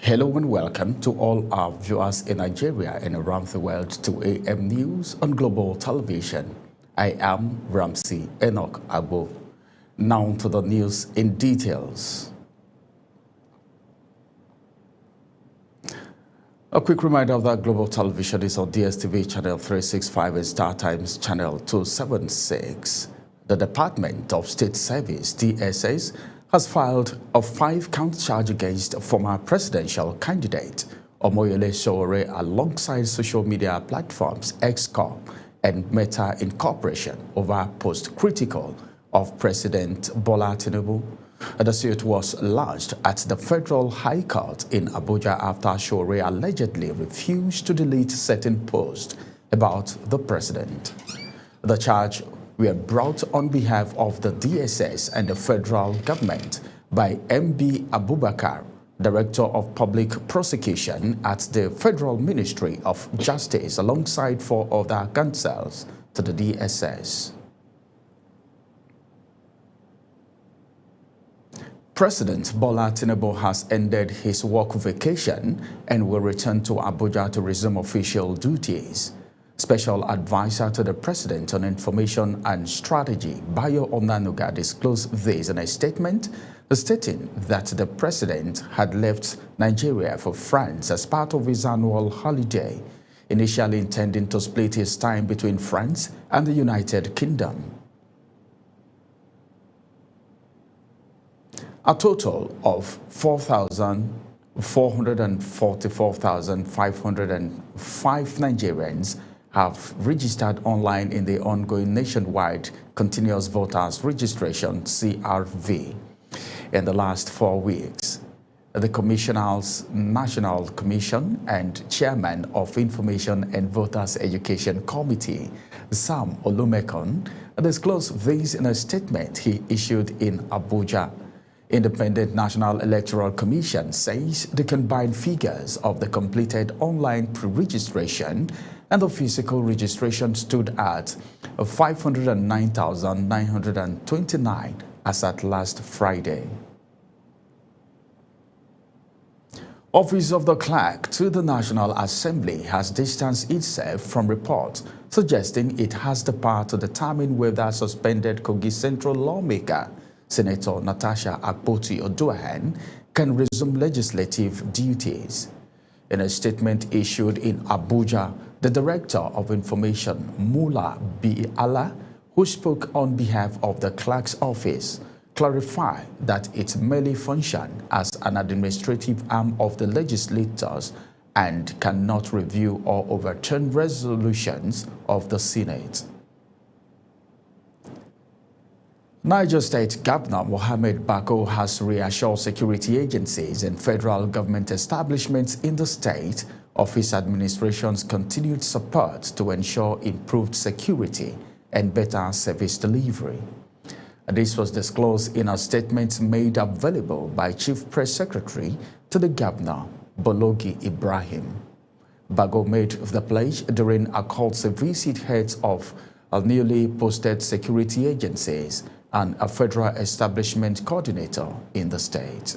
Hello and welcome to all our viewers in Nigeria and around the world to AM News on Global Television. I am Ramsey Enoch Agbo. Now to the news in details. A quick reminder that Global Television is on DSTV channel 365 and Star Times channel 276. The Department of State Service, DSS, has filed a 5-count charge against former presidential candidate Omoyele Sowore alongside social media platforms X Corp and Meta Incorporation over post critical of President Bola Tinubu. The suit was lodged at the Federal High Court in Abuja after Sowore allegedly refused to delete certain posts about the president. The charge were brought on behalf of the DSS and the federal government by MB Abubakar, Director of Public Prosecution at the Federal Ministry of Justice, alongside 4 other counsels to the DSS. President Bola Tinubu has ended his work vacation and will return to Abuja to resume official duties. Special Advisor to the President on Information and Strategy, Bayo Onanuga, disclosed this in a statement stating that the President had left Nigeria for France as part of his annual holiday, initially intending to split his time between France and the United Kingdom. A total of 444,505 Nigerians have registered online in the ongoing nationwide Continuous Voters Registration (CRV) in the last 4 weeks. The Commissioner's National Commission and Chairman of Information and Voters Education Committee, Sam Olumekun, disclosed this in a statement he issued in Abuja. Independent National Electoral Commission says the combined figures of the completed online pre-registration and the physical registration stood at 509,929 as at last Friday. Office of the Clerk to the National Assembly has distanced itself from reports suggesting it has the power to determine whether suspended Kogi Central lawmaker Senator Natasha Akpoti-Oduahen can resume legislative duties. In a statement issued in Abuja, the Director of Information, Mula B. Allah, who spoke on behalf of the Clerk's office, clarified that it merely functions as an administrative arm of the legislators and cannot review or overturn resolutions of the Senate. Niger State Governor Mohammed Bako has reassured security agencies and federal government establishments in the state of his administration's continued support to ensure improved security and better service delivery. This was disclosed in a statement made available by Chief Press Secretary to the Governor, Bologi Ibrahim. Bago made the pledge during a called visit heads of newly posted security agencies and a federal establishment coordinator in the state.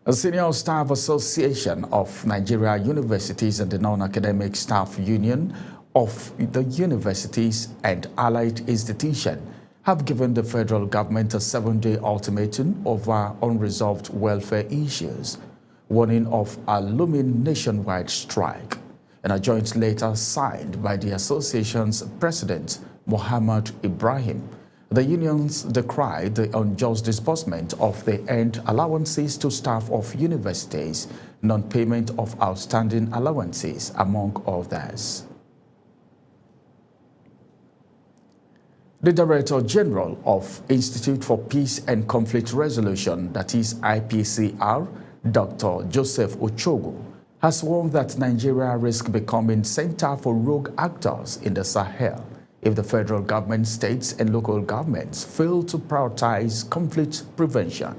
The Senior Staff Association of Nigeria Universities and the Non-Academic Staff Union of the Universities and Allied Institutions have given the federal government a 7-day ultimatum over unresolved welfare issues, warning of a looming nationwide strike. In a joint letter signed by the association's president, Muhammad Ibrahim, the unions decried the unjust disbursement of the earned allowances to staff of universities, non-payment of outstanding allowances, among others. The Director General of Institute for Peace and Conflict Resolution, that is IPCR, Dr. Joseph Ochogu, has warned that Nigeria risks becoming center for rogue actors in the Sahel if the federal government, states, and local governments fail to prioritize conflict prevention.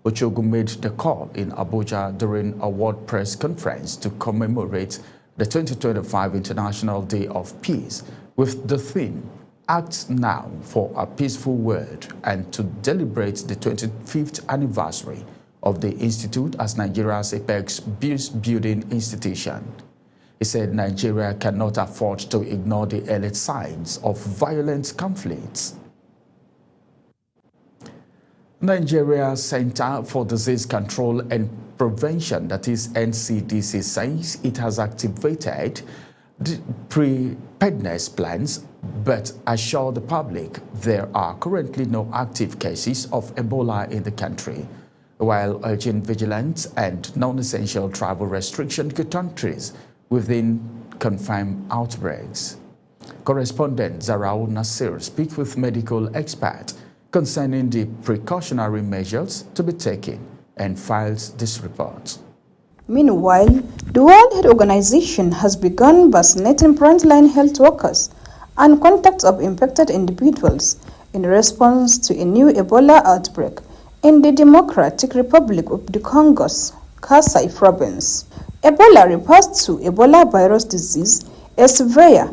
Ochogu made the call in Abuja during a World Press Conference to commemorate the 2025 International Day of Peace with the theme, Act Now for a Peaceful World, and to celebrate the 25th anniversary of the institute as Nigeria's apex building institution. He said Nigeria cannot afford to ignore the early signs of violent conflicts. Nigeria Center for Disease Control and Prevention, that is NCDC, says it has activated the preparedness plans but assure the public there are currently no active cases of Ebola in the country, while urging vigilance and non-essential travel restriction to countries within confirmed outbreaks. Correspondent Zarau Nasir speaks with medical experts concerning the precautionary measures to be taken and files this report. Meanwhile, the World Health Organization has begun vaccinating frontline health workers and contacts of infected individuals in response to a new Ebola outbreak in the Democratic Republic of the Congo's Kasai province. Ebola refers to Ebola virus disease, a severe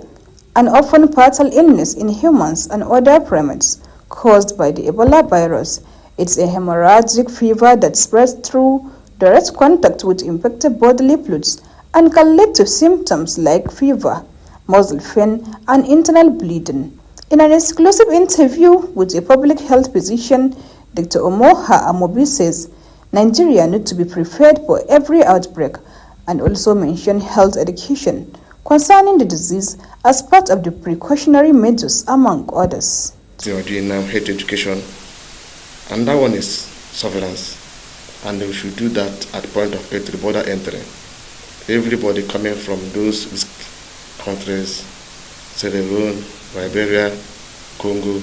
and often fatal illness in humans and other primates caused by the Ebola virus. It's a hemorrhagic fever that spreads through direct contact with infected bodily fluids and can lead to symptoms like fever, muscle pain, and internal bleeding. In an exclusive interview with a public health physician, Dr. Omoha Amobi says Nigeria needs to be prepared for every outbreak and also mentioned health education concerning the disease as part of the precautionary measures, among others. They are doing now health education, and that one is surveillance. And we should do that at the point of entry, border entry. Everybody coming from those risk countries, Sierra Leone, Liberia, Congo,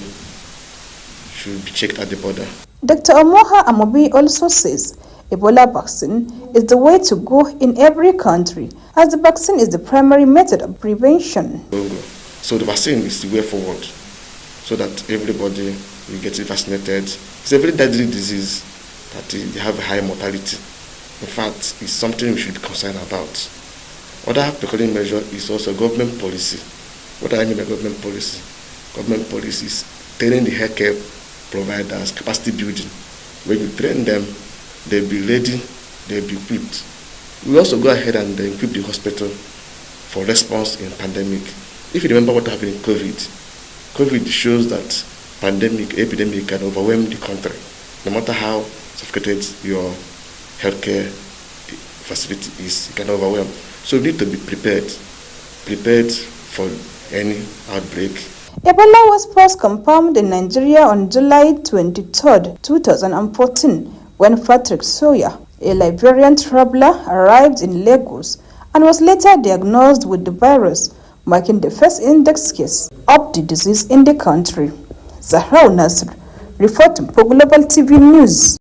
should be checked at the border. Dr. Omoha Amobi also says Ebola vaccine is the way to go in every country, as the vaccine is the primary method of prevention. So the vaccine is the way forward, so that everybody will get vaccinated. It's a very deadly disease that they have a high mortality. In fact, it's something we should be concerned about. Other precautionary measure is also government policy. What do I mean by government policy? Government policy is training the healthcare providers, capacity building. When you train them, they'll be ready, they'll be equipped. We also go ahead and equip the hospital for response in pandemic. If you remember what happened in COVID shows that epidemic can overwhelm the country, no matter how sophisticated your healthcare facility is, it can overwhelm. So we need to be prepared for any outbreak. Ebola was first confirmed in Nigeria on July 23, 2014, when Patrick Sawyer, a Liberian traveler, arrived in Lagos and was later diagnosed with the virus, marking the first index case of the disease in the country. Zahra Nasr, reporting for Global TV News.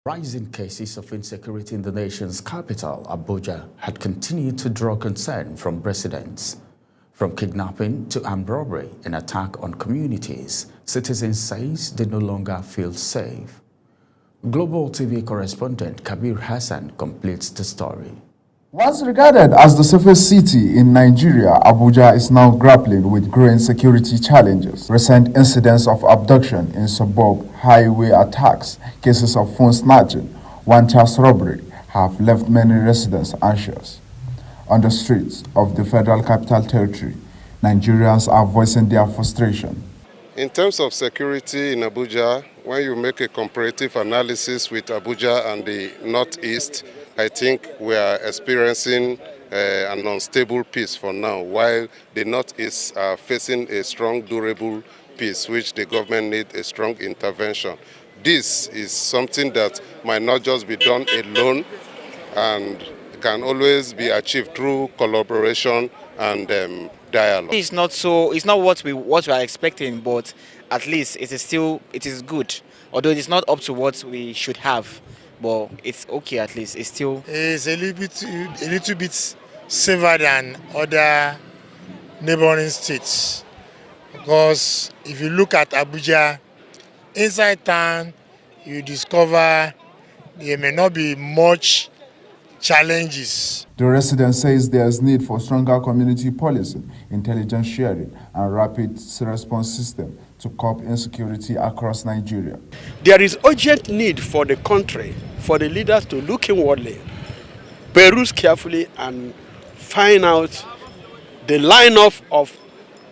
Rising cases of insecurity in the nation's capital, Abuja, had continued to draw concern from residents. From kidnapping to armed robbery and attack on communities, citizens say they no longer feel safe. Global TV correspondent Kabir Hassan completes the story. Once regarded as the safest city in Nigeria, Abuja is now grappling with growing security challenges. Recent incidents of abduction in suburb, highway attacks, cases of phone snatching, one-child robbery have left many residents anxious. On the streets of the Federal Capital Territory, Nigerians are voicing their frustration. In terms of security in Abuja, when you make a comparative analysis with Abuja and the Northeast, I think we are experiencing an unstable peace for now, while the Northeast are facing a strong, durable peace, which the government needs a strong intervention. This is something that might not just be done alone and can always be achieved through collaboration and dialogue. It's not what we are expecting, but at least it is good. Although it is not up to what we should have, but it's okay at least. It's a little bit safer than other neighboring states, because if you look at Abuja, inside town, you discover there may not be much challenges. The resident says there is need for stronger community policing, intelligence sharing, and rapid response system to curb insecurity across Nigeria. There is urgent need for the country, for the leaders to look inwardly, peruse carefully, and find out the lineup of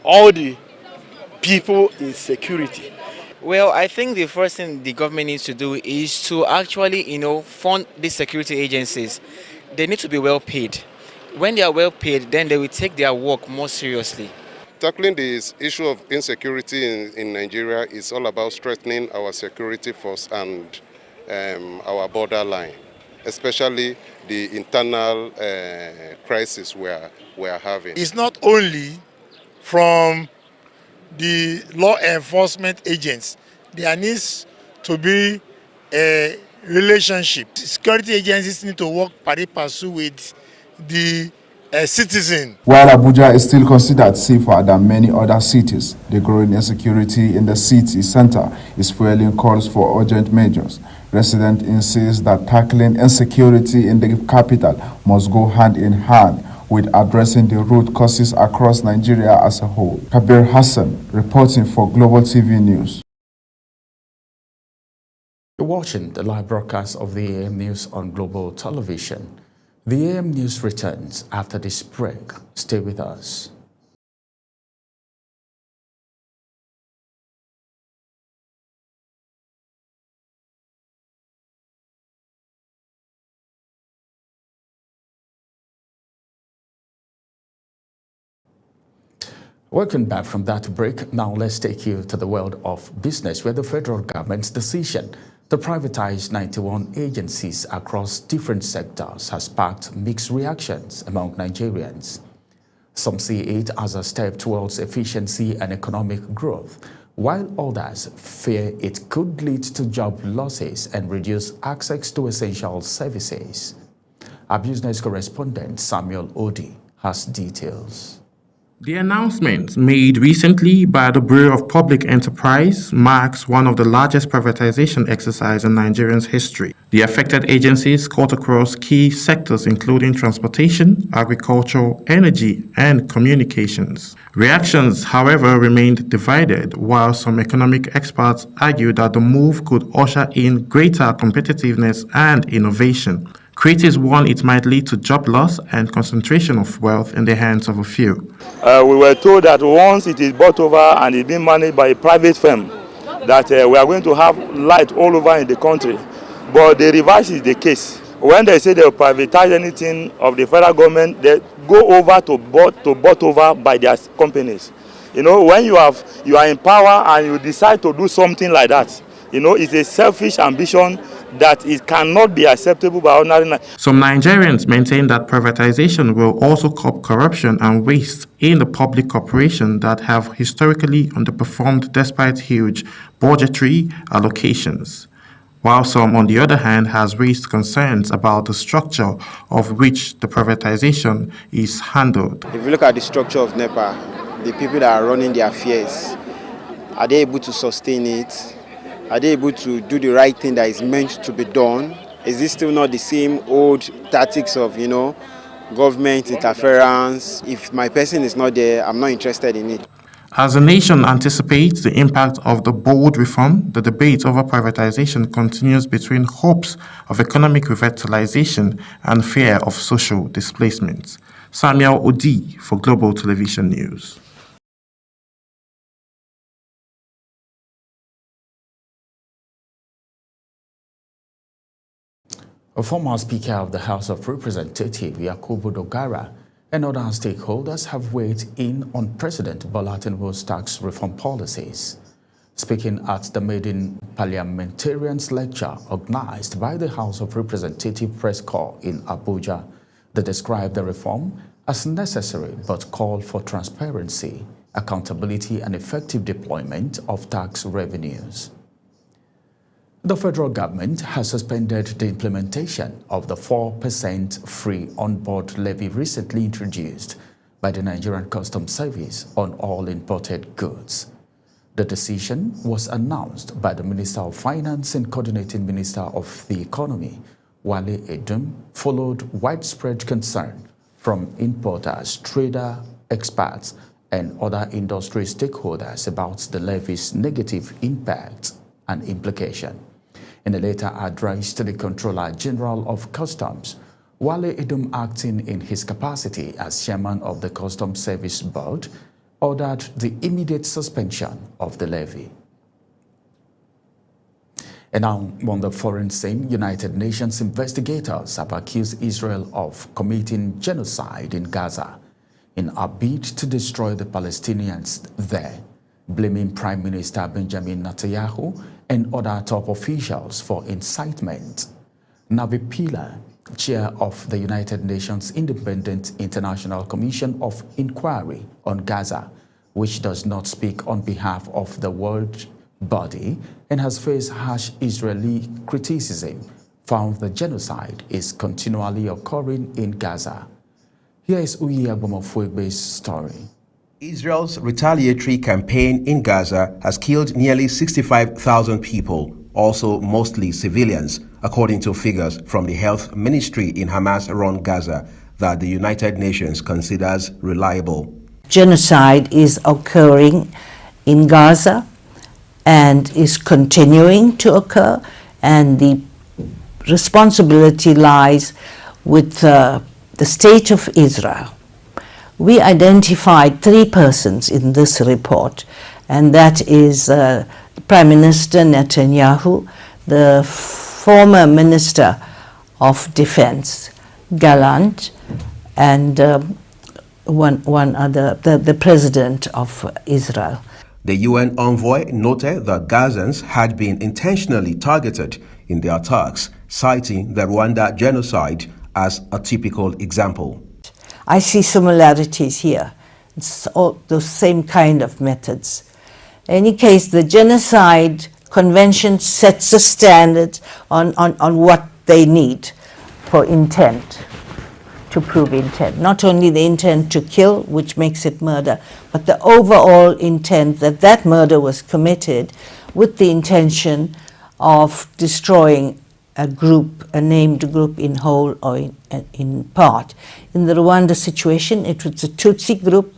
all the people in security. Well, I think the first thing the government needs to do is to actually, fund these security agencies. They need to be well paid. When they are well paid, then they will take their work more seriously. Tackling this issue of insecurity in Nigeria is all about strengthening our security force and our borderline, especially the internal crisis we are having. It's not only from the law enforcement agents. There needs to be a relationship. Security agencies need to work pari passu with the citizen. While Abuja is still considered safer than many other cities, the growing insecurity in the city center is fueling calls for urgent measures. Residents insist that tackling insecurity in the capital must go hand in hand with addressing the root causes across Nigeria as a whole. Kabir Hassan, reporting for Global TV News. You're watching the live broadcast of the AM News on Global Television. The AM News returns after this break. Stay with us. Welcome back from that break. Now let's take you to the world of business, where the federal government's decision to privatize 91 agencies across different sectors has sparked mixed reactions among Nigerians. Some see it as a step towards efficiency and economic growth, while others fear it could lead to job losses and reduce access to essential services. Our business correspondent Samuel Odi has details. The announcement made recently by the Bureau of Public Enterprise marks one of the largest privatization exercises in Nigeria's history. The affected agencies cut across key sectors including transportation, agriculture, energy, and communications. Reactions, however, remained divided, while some economic experts argued that the move could usher in greater competitiveness and innovation. Critics warn it might lead to job loss and concentration of wealth in the hands of a few. We were told that once it is bought over and it's being managed by a private firm, that we are going to have light all over in the country. But the reverse is the case. When they say they will privatize anything of the federal government, they go over to bought over by their companies. When you are in power and you decide to do something like that, it's a selfish ambition that it cannot be acceptable by ordinary. Some Nigerians maintain that privatization will also curb corruption and waste in the public corporations that have historically underperformed despite huge budgetary allocations, while some, on the other hand, has raised concerns about the structure of which the privatization is handled. If you look at the structure of NEPA, the people that are running the affairs, are they able to sustain it? Are they able to do the right thing that is meant to be done? Is this still not the same old tactics of, government interference? If my person is not there, I'm not interested in it. As the nation anticipates the impact of the bold reform, the debate over privatization continues between hopes of economic revitalization and fear of social displacement. Samuel Odi for Global Television News. A former Speaker of the House of Representatives, Yakubu Dogara, and other stakeholders have weighed in on President Bola Tinubu's tax reform policies. Speaking at the maiden parliamentarians lecture organized by the House of Representatives Press Corps in Abuja, they described the reform as necessary but called for transparency, accountability, and effective deployment of tax revenues. The federal government has suspended the implementation of the 4% free on-board levy recently introduced by the Nigerian Customs Service on all imported goods. The decision was announced by the Minister of Finance and Coordinating Minister of the Economy, Wale Edun, followed widespread concern from importers, traders, experts, and other industry stakeholders about the levy's negative impact and implication. In a letter addressed to the Controller General of Customs, Wale Edom, acting in his capacity as chairman of the Customs Service Board, ordered the immediate suspension of the levy. And now, on the foreign scene, United Nations investigators have accused Israel of committing genocide in Gaza in a bid to destroy the Palestinians there, blaming Prime Minister Benjamin Netanyahu and other top officials for incitement. Navi Pillay, chair of the United Nations Independent International Commission of Inquiry on Gaza, which does not speak on behalf of the world body and has faced harsh Israeli criticism, found the genocide is continually occurring in Gaza. Here is Uyi Agbomofuegbe's story. Israel's retaliatory campaign in Gaza has killed nearly 65,000 people, also mostly civilians, according to figures from the health ministry in Hamas-run Gaza that the United Nations considers reliable. Genocide is occurring in Gaza and is continuing to occur, and the responsibility lies with the state of Israel. We identified 3 persons in this report, and that is Prime Minister Netanyahu, the former Minister of Defense, Gallant, and one other, the President of Israel. The UN envoy noted that Gazans had been intentionally targeted in the attacks, citing the Rwanda genocide as a typical example. I see similarities here. It's all those same kind of methods. In any case, the Genocide Convention sets a standard on what they need for intent, to prove intent. Not only the intent to kill, which makes it murder, but the overall intent that that murder was committed with the intention of destroying a group, a named group in whole or in part. In the Rwanda situation, it was a Tutsi group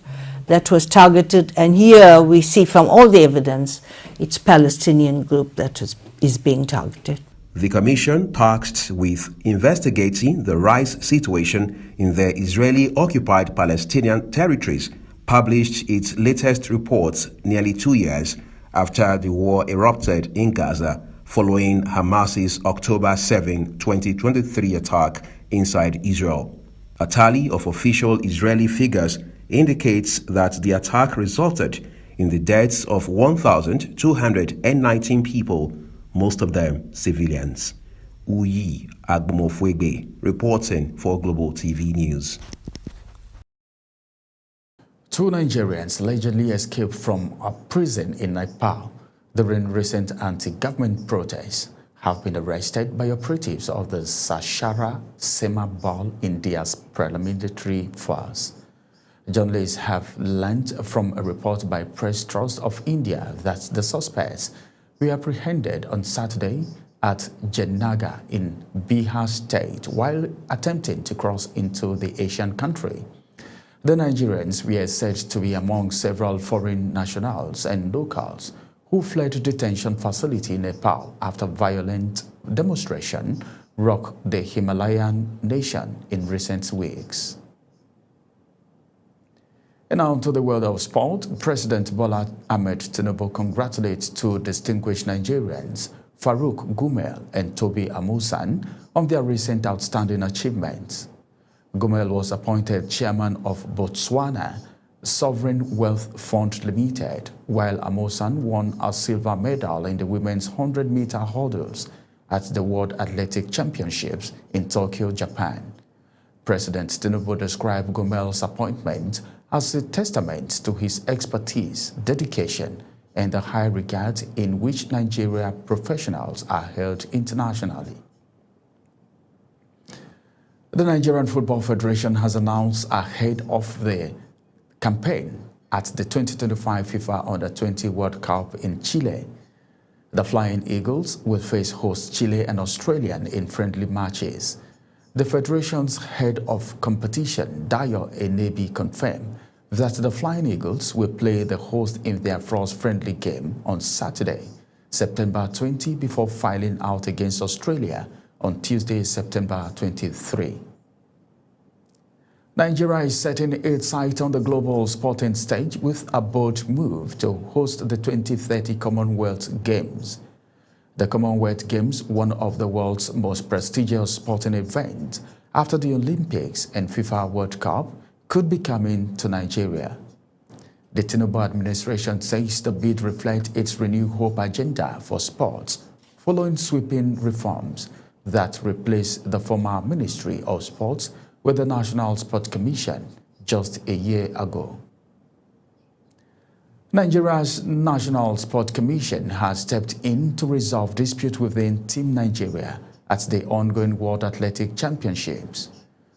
that was targeted, and here we see from all the evidence, it's Palestinian group that is being targeted. The commission, tasked with investigating the rights situation in the Israeli-occupied Palestinian territories, published its latest reports nearly 2 years after the war erupted in Gaza following Hamas's October 7, 2023 attack inside Israel. A tally of official Israeli figures indicates that the attack resulted in the deaths of 1,219 people, most of them civilians. Uyi Agbomofuegbe, reporting for Global TV News. 2 Nigerians allegedly escaped from a prison in Nepal during recent anti-government protests have been arrested by operatives of the Sashara Sema Bal India's paramilitary force. Journalists have learned from a report by Press Trust of India that the suspects were apprehended on Saturday at Janaga in Bihar state while attempting to cross into the Asian country. The Nigerians were said to be among several foreign nationals and locals who fled detention facility in Nepal after violent demonstration rocked the Himalayan nation in recent weeks. And now to the world of sport. President Bola Ahmed Tinubu congratulates 2 distinguished Nigerians, Farouk Gumel and Toby Amusan, on their recent outstanding achievements. Gumel was appointed chairman of Botswana Sovereign Wealth Fund Limited, while Amusan won a silver medal in the women's 100-meter hurdles at the World Athletic Championships in Tokyo, Japan. President Tinubu described Gumel's appointment as a testament to his expertise, dedication, and the high regard in which Nigeria professionals are held internationally. The Nigerian Football Federation has announced ahead of the campaign at the 2025 FIFA Under-20 World Cup in Chile. The Flying Eagles will face host Chile and Australia in friendly matches. The Federation's head of competition, Dayo Enebi, confirmed that the Flying Eagles will play the host in their first friendly game on Saturday, September 20, before filing out against Australia on Tuesday, September 23. Nigeria is setting its sight on the global sporting stage with a bold move to host the 2030 Commonwealth Games. The Commonwealth Games, one of the world's most prestigious sporting events after the Olympics and FIFA World Cup, could be coming to Nigeria. The Tinubu administration says the bid reflects its renewed hope agenda for sports, following sweeping reforms that replaced the former Ministry of Sports with the National Sports Commission just a year ago. Nigeria's National Sports Commission has stepped in to resolve dispute within Team Nigeria at the ongoing World Athletic Championships.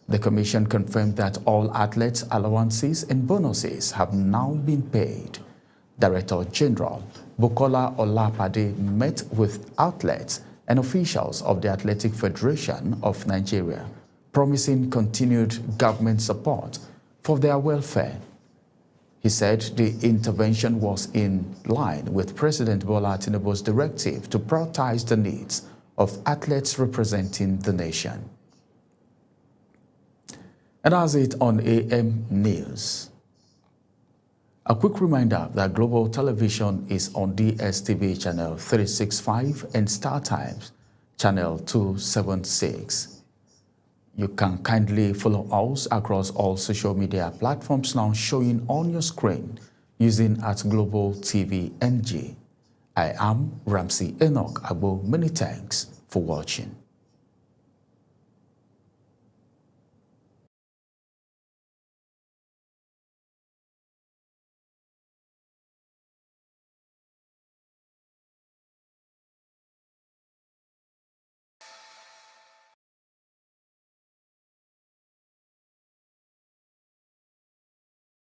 The Commission confirmed that all athletes' allowances and bonuses have now been paid. Director General Bukola Olapade met with athletes and officials of the Athletic Federation of Nigeria, promising continued government support for their welfare. He said the intervention was in line with President Bola Tinubu's directive to prioritize the needs of athletes representing the nation. And that's it on AM News. A quick reminder that Global Television is on DSTV channel 365 and Star Times channel 276. You can kindly follow us across all social media platforms now showing on your screen using @Global TV NG. I am Ramsey Enoch Agbo. Many thanks for watching.